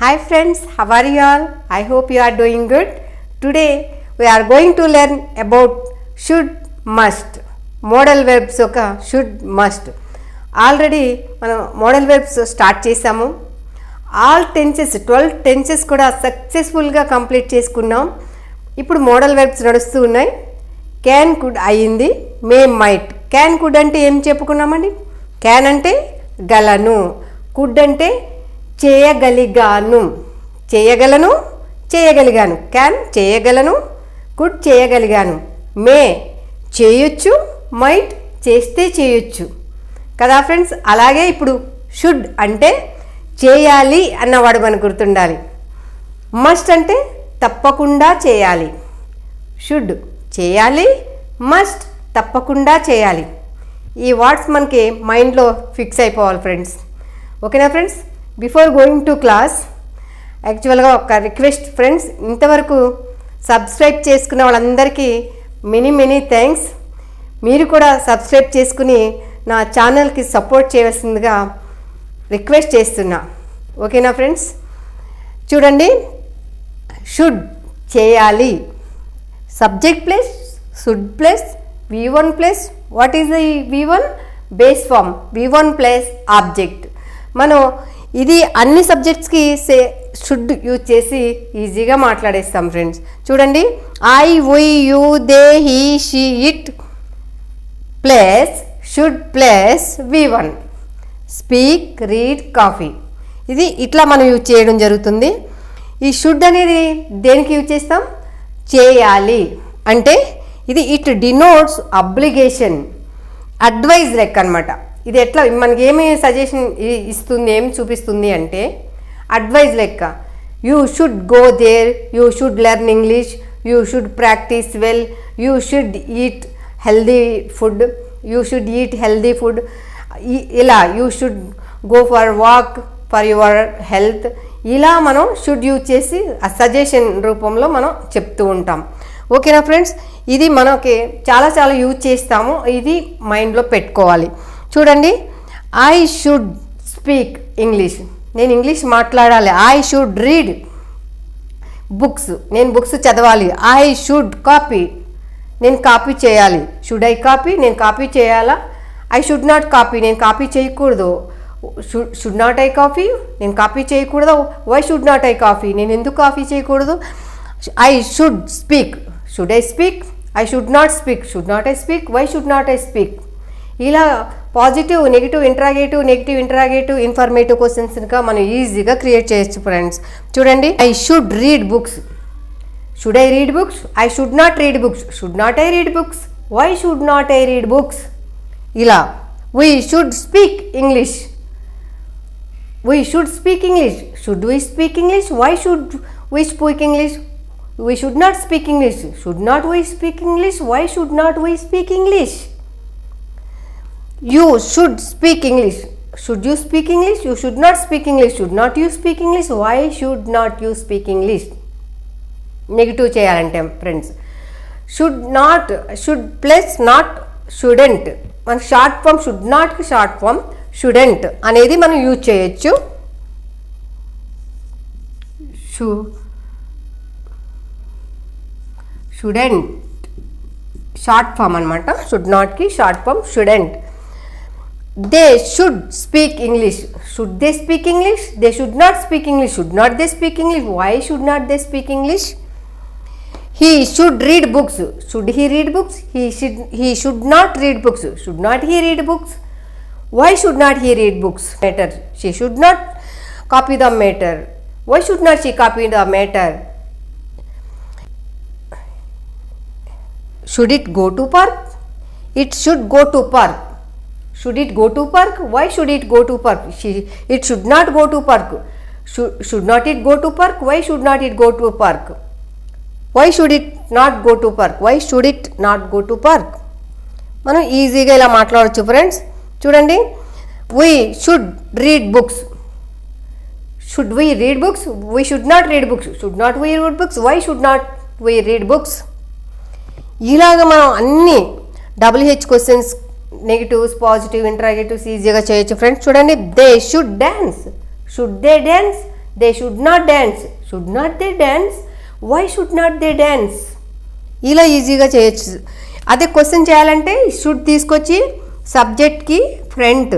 Hi friends, how are you all? I hope you are doing good. Today we are going to learn about should, must. Modal verbs oka should, must. Already మనం modal verbs start చేసాము. All tenses 12 tenses కూడా సక్సెస్ఫుల్గా complete చేసుకున్నాం. ఇప్పుడు model verbs నడుస్తూ ఉన్నాయి. Can could అయ్యింది, may might. Can could అంటే ఏం చెప్పుకున్నామండి? క్యాన్ అంటే గలను, కుడ్ అంటే చేయగలిగాను, చేయగలను, చేయగలిగాను. క్యాన్ చేయగలను, కుడ్ చేయగలిగాను. మే చేయొచ్చు, మైట్ చేస్తే చేయొచ్చు కదా ఫ్రెండ్స్. అలాగే ఇప్పుడు షుడ్ అంటే చేయాలి అన్నవాడు మనకు గుర్తుండాలి. మస్ట్ అంటే తప్పకుండా చేయాలి. షుడ్ చేయాలి, మస్ట్ తప్పకుండా చేయాలి. ఈ వర్డ్స్ మనకి మైండ్లో ఫిక్స్ అయిపోవాలి ఫ్రెండ్స్. ఓకేనా friends? Before going to class యాక్చువల్గా ఒక రిక్వెస్ట్ ఫ్రెండ్స్, ఇంతవరకు సబ్స్క్రైబ్ చేసుకున్న వాళ్ళందరికీ మెనీ థ్యాంక్స్. మీరు కూడా సబ్స్క్రైబ్ చేసుకుని నా ఛానల్కి సపోర్ట్ చేయవలసిందిగా రిక్వెస్ట్ చేస్తున్నా. ఓకేనా ఫ్రెండ్స్? చూడండి, షుడ్ చేయాలి, subject plus should plus V1 plus what is the V1? Base form V1 plus object. మనం ఇది అన్ని సబ్జెక్ట్స్కి షుడ్ యూజ్ చేసి ఈజీగా మాట్లాడేస్తాం ఫ్రెండ్స్. చూడండి, I, we, you, they, he, she, it plus should plus V1. Speak, read, copy. ఇది ఇట్లా మనం యూజ్ చేయడం జరుగుతుంది. ఈ షుడ్ అనేది దేనికి యూజ్ చేస్తాం? చేయాలి అంటే ఇది ఇట్ డినోట్స్ అబ్లిగేషన్, అడ్వైజ్ లెక్క అనమాట. ఇది ఎట్లా మనకి ఏమి సజెషన్ ఇస్తుంది, ఏమి చూపిస్తుంది అంటే అడ్వైజ్ లెక్క. You should go there, you should learn English, you should practice well, you should eat healthy food, you should eat healthy food. ఇలా you should go for walk for your health. ఇలా మనం should use చేసి ఆ suggestion రూపంలో మనం చెప్తూ ఉంటాం. ఓకేనా ఫ్రెండ్స్? ఇది మనకి చాలా యూజ్ చేస్తాము. ఇది మైండ్లో పెట్టుకోవాలి. చూడండి, ఐ షుడ్ స్పీక్ ఇంగ్లీష్, నేను ఇంగ్లీష్ మాట్లాడాలి. ఐ షుడ్ రీడ్ బుక్స్, నేను బుక్స్ చదవాలి. ఐ షుడ్ కాపీ, నేను కాపీ చేయాలి. షుడ్ ఐ కాపీ, నేను కాపీ చేయాలా? ఐ షుడ్ నాట్ కాపీ, నేను కాపీ చేయకూడదు. షుడ్ నాట్ ఐ కాపీ, నేను కాపీ చేయకూడదు. Why should not I copy, నేను ఎందుకు కాపీ చేయకూడదు? I should speak, should I speak, I should not speak, should not I speak, why should not I speak. ఇలా positive, negative, interrogative, informative క్వశ్చన్స్గా మనం ఈజీగా create చేయొచ్చు friends. చూడండి, I should read books, should I read books, I should not read books, should not I read books, why should not I read books. ఇలా we should speak English, we should speak English, should we speak English, why should we speak English, we should not speak English, should not we speak English, why should not we speak English. You should speak English, should you speak English, you should not speak English, should not you speak English, why should not you speak English. Negative చేయాలంటే friends, should not, should plus not shouldn't. మన short form should నాట్కి short form shouldn't అనేది మనం use చేయొచ్చు. Shouldn't short form అనమాట. Should నాట్కి short form shouldn't. They should speak English, should they speak English, they should not speak English, should not they speak English, why should not they speak English. He should read books, should he read books, he should not read books, should not he read books, why should not he read books. Matter, she should not copy the matter, why should not she copy the matter. Should it go to park, it should go to park. Should it go to park, why should it go to park. It should not go to park, should not it go to park, why should not it go to park. Why should it not go to park, why should it not go to park. మనం ఈజీగా ఇలా మాట్లాడవచ్చు friends. చూడండి, we should read books, should we read books, we should not read books, should not we read books, why should not we read books. ఇలాగ మనం అన్ని WH questions, negatives, positive, interrogatives ఈజీగా చేయొచ్చు ఫ్రెండ్స్. చూడండి, they should dance, should they dance, they should not dance, should not they dance, why should not they dance. ఇలా ఈజీగా చేయొచ్చు. అదే క్వశ్చన్ చేయాలంటే షుడ్ తీసుకొచ్చి సబ్జెక్ట్కి ఫ్రంట్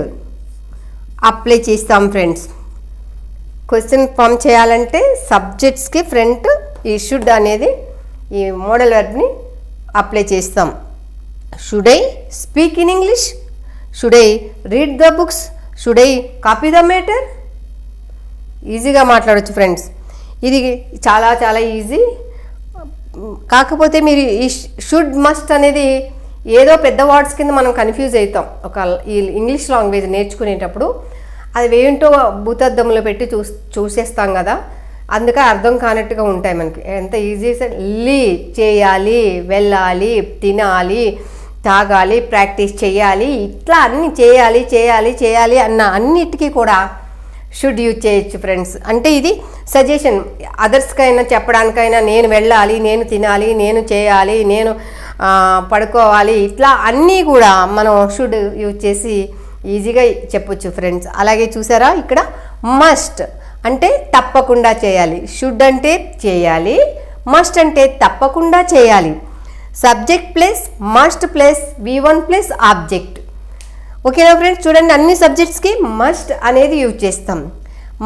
అప్లై చేస్తాం ఫ్రెండ్స్. క్వశ్చన్ ఫామ్ చేయాలంటే సబ్జెక్ట్స్కి ఫ్రంట్ ఈ షుడ్ అనేది ఈ మోడల్ వర్బ్ని అప్లై చేస్తాం. Should I speak in English, should I read the books, should I copy the matter. ఈజీగా మాట్లాడవచ్చు ఫ్రెండ్స్. ఇది చాలా చాలా ఈజీ. కాకపోతే మీరు ఈ షుడ్ మస్ట్ అనేది ఏదో పెద్ద వర్డ్స్ కింద మనం కన్ఫ్యూజ్ అవుతాం ఒక ఈ ఇంగ్లీష్ లాంగ్వేజ్ నేర్చుకునేటప్పుడు. అది ఏంటో భూతద్దంలో పెట్టి చూసేస్తాం కదా, అందుకే అర్థం కానట్టుగా ఉంటాయి మనకి. ఎంత ఈజీ చేయాలి, వెళ్ళాలి, తినాలి, తాగాలి, ప్రాక్టీస్ చేయాలి, ఇట్లా అన్నీ చేయాలి చేయాలి చేయాలి అన్న అన్నిటికీ కూడా షుడ్ యూజ్ చేయొచ్చు ఫ్రెండ్స్. అంటే ఇది సజెషన్ అదర్స్కైనా చెప్పడానికైనా, నేను వెళ్ళాలి, నేను తినాలి, నేను చేయాలి, నేను పడుకోవాలి, ఇట్లా అన్నీ కూడా మనం షుడ్ యూజ్ చేసి ఈజీగా చెప్పొచ్చు ఫ్రెండ్స్. అలాగే చూసారా ఇక్కడ మస్ట్ అంటే తప్పకుండా చేయాలి, షుడ్ అంటే చేయాలి, మస్ట్ అంటే తప్పకుండా చేయాలి. Subject plus must plus V1 plus object. ఓకేనా ఫ్రెండ్స్, చూడండి అన్ని సబ్జెక్ట్స్కి మస్ట్ అనేది యూజ్ చేస్తాం.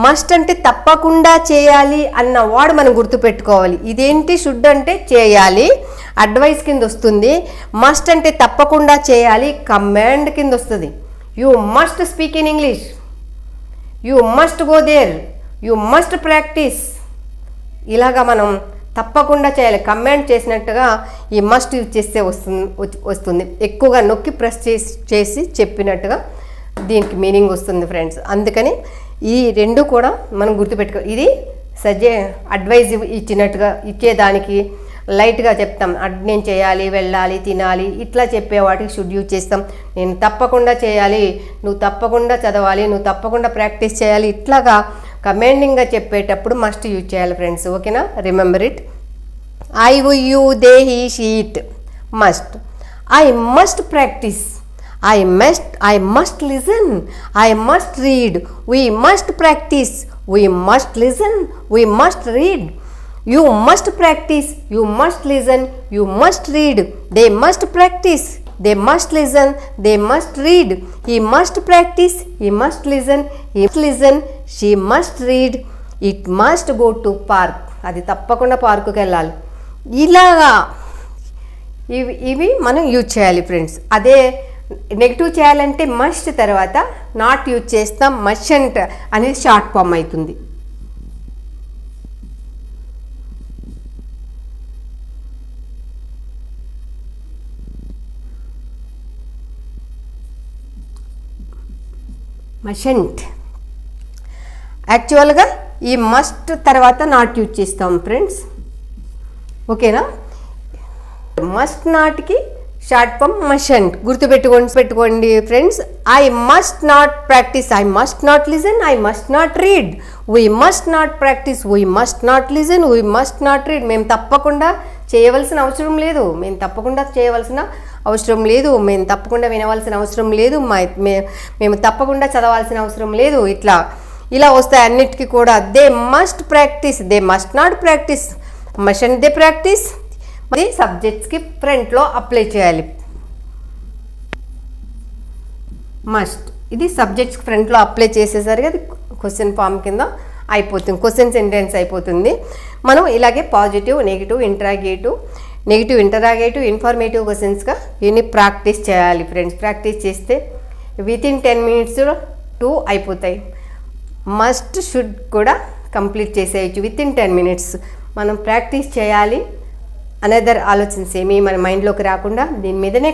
మస్ట్ అంటే తప్పకుండా చేయాలి అన్న వర్డ్ మనం గుర్తుపెట్టుకోవాలి. ఇదేంటి షుడ్ అంటే చేయాలి, అడ్వైస్ కింద వస్తుంది. మస్ట్ అంటే తప్పకుండా చేయాలి, కమాండ్ కింద వస్తుంది. You must speak in English, you must go there, you must practise. ఇలాగా మనం తప్పకుండా చేయాలి, కమాండ్ చేసినట్టుగా ఈ మస్ట్ యూజ్ చేస్తే వస్తుంది. ఎక్కువగా నొక్కి ప్రెస్ చేసి చెప్పినట్టుగా దీనికి మీనింగ్ వస్తుంది ఫ్రెండ్స్. అందుకని ఈ రెండు కూడా మనం గుర్తుపెట్టుకో. ఇది అడ్వైజ్ ఇచ్చినట్టుగా ఇచ్చేదానికి లైట్గా చెప్తాం. నేను చేయాలి, వెళ్ళాలి, తినాలి, ఇట్లా చెప్పే వాటికి షుడ్ యూజ్ చేస్తాం. నేను తప్పకుండా చేయాలి, నువ్వు తప్పకుండా చదవాలి, నువ్వు తప్పకుండా ప్రాక్టీస్ చేయాలి, ఇట్లాగా కమాండింగ్గా చెప్పేటప్పుడు మస్ట్ యూజ్ చేయాలి ఫ్రెండ్స్. ఓకేనా, remember it. I you they he she it must. I must practice, I must listen, I must read, we must practice, we must listen, we must read. You must practice, you must listen, you must read. They must practice, they must listen, they must read. He must practice, he must listen, he must listen, she must read. It must go to park. అది తప్పకుండా పార్కుకి వెళ్ళాలి. ఇలాగా ఇవి మనం use చేయాలి friends. అదే negative చేయాలంటే must తర్వాత నాట్ యూజ్ చేస్తాం. మస్టంట్ అనేది షార్ట్ ఫామ్ అవుతుంది. మస్టంట్ యాక్చువల్గా ఈ మస్ట్ తర్వాత నాట్ యూజ్ చేస్తాం ఫ్రెండ్స్. ఓకేనా, మస్ట్ నాట్కి షార్ట్ ఫామ్ మస్టంట్ గుర్తుపెట్టుకోండి friends. I must not practice, I must not listen, I must not read, we must not practice, we must not listen, we must not read. మేము తప్పకుండా చేయవలసిన అవసరం లేదు, మేము తప్పకుండా చేయవలసిన అవసరం లేదు, మేము తప్పకుండా వినవలసిన అవసరం లేదు, మేము తప్పకుండా చదవాల్సిన అవసరం లేదు. ఇలా వస్తాయి అన్నిటికీ కూడా. They must practice, they must not practice, mustn't they practice. మరి సబ్జెక్ట్స్కి ఫ్రంట్లో అప్లై చేయాలి మస్ట్. ఇది సబ్జెక్ట్స్ ఫ్రంట్లో అప్లై చేసేసరికి అది క్వశ్చన్ ఫామ్ కింద అయిపోతుంది, క్వశ్చన్ సెంటెన్స్ అయిపోతుంది. మనం ఇలాగే పాజిటివ్, నెగిటివ్, ఇంటరాగేటివ్, ఇన్ఫర్మేటివ్ క్వశ్చన్స్గా ఇవన్నీ ప్రాక్టీస్ చేయాలి ఫ్రెండ్స్. ప్రాక్టీస్ చేస్తే వితిన్ 10 minutes 2 అయిపోతాయి. మస్ట్ షుడ్ కూడా కంప్లీట్ చేసేయచ్చు వితిన్ 10 minutes. మనం ప్రాక్టీస్ చేయాలి అనదర్ ఆలోచన్స్ ఏమీ మన మైండ్లోకి రాకుండా దీని మీదనే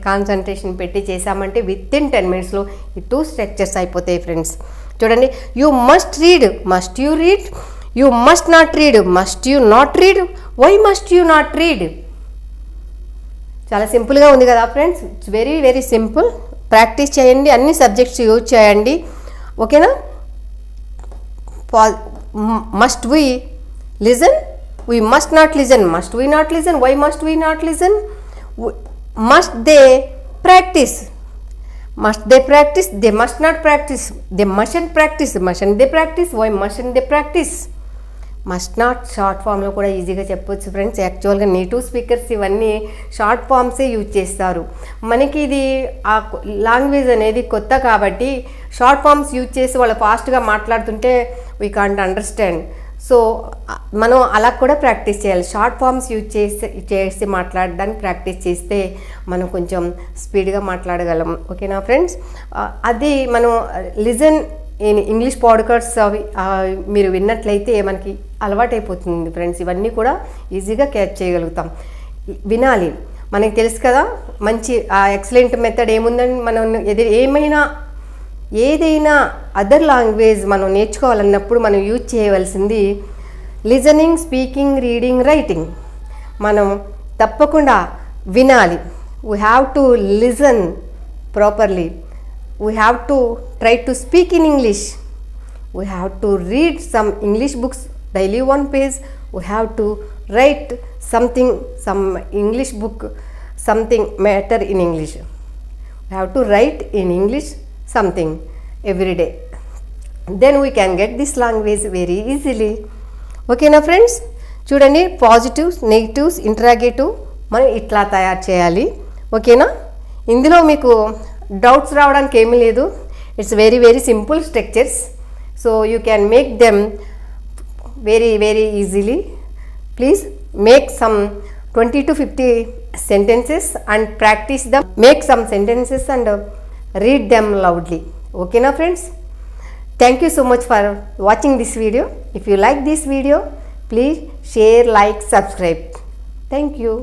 కాన్సన్ట్రేషన్ పెట్టి చేసామంటే వితిన్ 10 minutes ఈ 2 స్ట్రక్చర్స్ అయిపోతాయి ఫ్రెండ్స్. చూడండి, you must read, must you read, you must not read, must you not read, why must you not read. చాలా సింపుల్గా ఉంది కదా friends, it's very very simple. Practice చేయండి, అన్ని సబ్జెక్ట్స్ యూజ్ చేయండి. ఓకేనా. Must we listen, we must not listen, must we not listen, why must we not listen, must they practice, Must they practice? They must not practice. They mustn't practice. Mustn't they practice? Why mustn't they practice? Must not short ఫామ్లో కూడా ఈజీగా చెప్పొచ్చు friends. యాక్చువల్గా native speakers ఇవన్నీ short ఫామ్సే use చేస్తారు. మనకి ఇది ఆ లాంగ్వేజ్ అనేది కొత్త కాబట్టి షార్ట్ ఫామ్స్ యూజ్ చేసి వాళ్ళు ఫాస్ట్గా మాట్లాడుతుంటే వీ కాంట్ అండర్స్టాండ్. సో మనం అలా కూడా ప్రాక్టీస్ చేయాలి. షార్ట్ ఫామ్స్ యూజ్ చేసి మాట్లాడడానికి ప్రాక్టీస్ చేస్తే మనం కొంచెం స్పీడ్గా మాట్లాడగలం. ఓకేనా ఫ్రెండ్స్? అది మనం లిజన్ ఇంగ్లీష్ పాడ్కాస్ట్స్ అవి మీరు విన్నట్లయితే మనకి అలవాటైపోతుంది ఫ్రెండ్స్. ఇవన్నీ కూడా ఈజీగా క్యాచ్ చేయగలుగుతాం. వినాలి. మనకి తెలుసు కదా మంచి ఎక్సలెంట్ మెథడ్ ఏముందని, మనం ఏదైనా అదర్ లాంగ్వేజ్ మనం నేర్చుకోవాలన్నప్పుడు మనం యూజ్ చేయవలసింది లిజనింగ్, స్పీకింగ్, రీడింగ్, రైటింగ్. మనం తప్పకుండా వినాలి. We have to listen properly. We have to try to speak in English. We have to read some English books daily one page. We have to write something, some English book, something matter in English. We have to write in English something every day. Then we can get this language very easily. Okay na friends? చూడండి, positives, negatives, interrogative మనం ఇట్లా తయారు చేయాలి. ఓకేనా? ఇందులో మీకు doubts రావడానికి ఏమీ లేదు. It's very very simple structures. So you can make them very very easily. Please make some 20 to 50 sentences and practice them. Make some sentences and read them loudly. Okay na friends? Thank you so much for watching this video. If you like this video, please share, like, subscribe. Thank you.